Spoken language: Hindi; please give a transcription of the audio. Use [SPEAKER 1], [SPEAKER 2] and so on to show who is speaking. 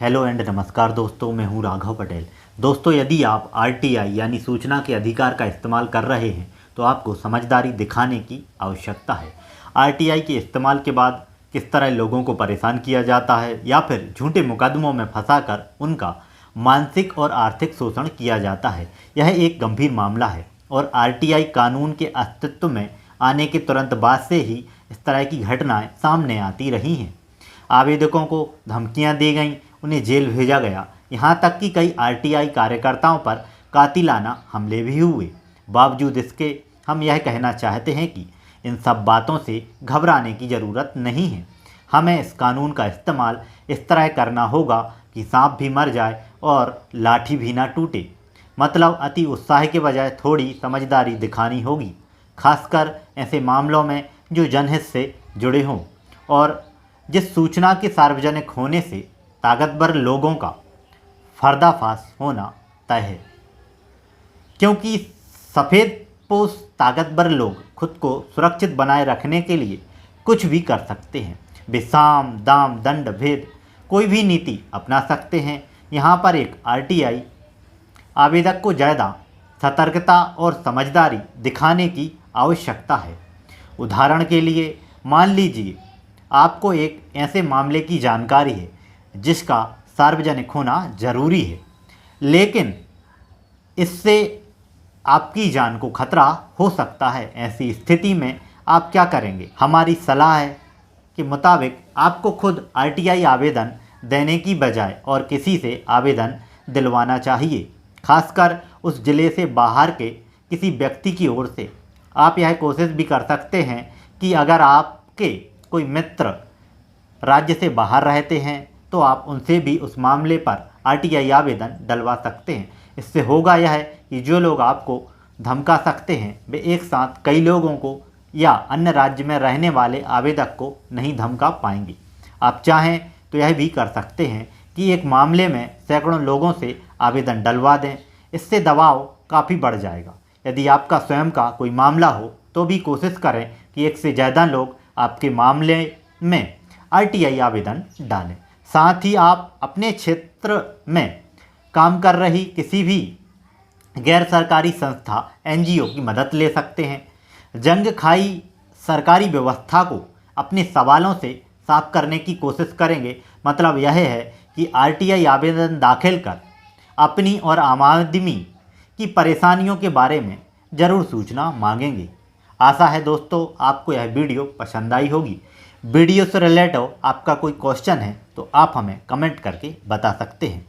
[SPEAKER 1] हेलो एंड नमस्कार दोस्तों, मैं हूं राघव पटेल। दोस्तों, यदि आप आरटीआई यानी सूचना के अधिकार का इस्तेमाल कर रहे हैं तो आपको समझदारी दिखाने की आवश्यकता है। आरटीआई के इस्तेमाल के बाद किस तरह लोगों को परेशान किया जाता है या फिर झूठे मुकदमों में फंसाकर उनका मानसिक और आर्थिक शोषण किया जाता है, यह एक गंभीर मामला है और आरटीआई कानून के अस्तित्व में आने के तुरंत बाद से ही इस तरह की घटनाएं सामने आती रही हैं। आवेदकों को धमकियां दी गईं, उन्हें जेल भेजा गया, यहाँ तक कि कई आरटीआई कार्यकर्ताओं पर कातिलाना हमले भी हुए। बावजूद इसके हम यह कहना चाहते हैं कि इन सब बातों से घबराने की ज़रूरत नहीं है। हमें इस कानून का इस्तेमाल इस तरह करना होगा कि सांप भी मर जाए और लाठी भी ना टूटे। मतलब अति उत्साह के बजाय थोड़ी समझदारी दिखानी होगी, खासकर ऐसे मामलों में जो जनहित से जुड़े हों और जिस सूचना के सार्वजनिक होने से ताकतवर लोगों का पर्दाफाश होना तय है। क्योंकि सफ़ेदपोश ताकतवर लोग खुद को सुरक्षित बनाए रखने के लिए कुछ भी कर सकते हैं। वे साम दाम दंड भेद कोई भी नीति अपना सकते हैं। यहाँ पर एक आरटीआई आवेदक को ज़्यादा सतर्कता और समझदारी दिखाने की आवश्यकता है। उदाहरण के लिए मान लीजिए आपको एक ऐसे मामले की जानकारी है जिसका सार्वजनिक होना ज़रूरी है, लेकिन इससे आपकी जान को खतरा हो सकता है। ऐसी स्थिति में आप क्या करेंगे? हमारी सलाह है के मुताबिक आपको खुद आरटीआई आवेदन देने की बजाय और किसी से आवेदन दिलवाना चाहिए, खासकर उस ज़िले से बाहर के किसी व्यक्ति की ओर से। आप यह कोशिश भी कर सकते हैं कि अगर आपके कोई मित्र राज्य से बाहर रहते हैं तो आप उनसे भी उस मामले पर आरटीआई आवेदन डलवा सकते हैं। इससे होगा यह कि जो लोग आपको धमका सकते हैं वे एक साथ कई लोगों को या अन्य राज्य में रहने वाले आवेदक को नहीं धमका पाएंगे। आप चाहें तो यह भी कर सकते हैं कि एक मामले में सैकड़ों लोगों से आवेदन डलवा दें। इससे दबाव काफ़ी बढ़ जाएगा। यदि आपका स्वयं का कोई मामला हो तो भी कोशिश करें कि एक से ज़्यादा लोग आपके मामले में आरटीआई आवेदन डालें। साथ ही आप अपने क्षेत्र में काम कर रही किसी भी गैर सरकारी संस्था एनजीओ की मदद ले सकते हैं। जंग खाई सरकारी व्यवस्था को अपने सवालों से साफ करने की कोशिश करेंगे। मतलब यह है कि आरटीआई आवेदन दाखिल कर अपनी और आम आदमी की परेशानियों के बारे में ज़रूर सूचना मांगेंगे। आशा है दोस्तों आपको यह वीडियो पसंद आई होगी। वीडियो से रिलेटेड आपका कोई क्वेश्चन है तो आप हमें कमेंट करके बता सकते हैं।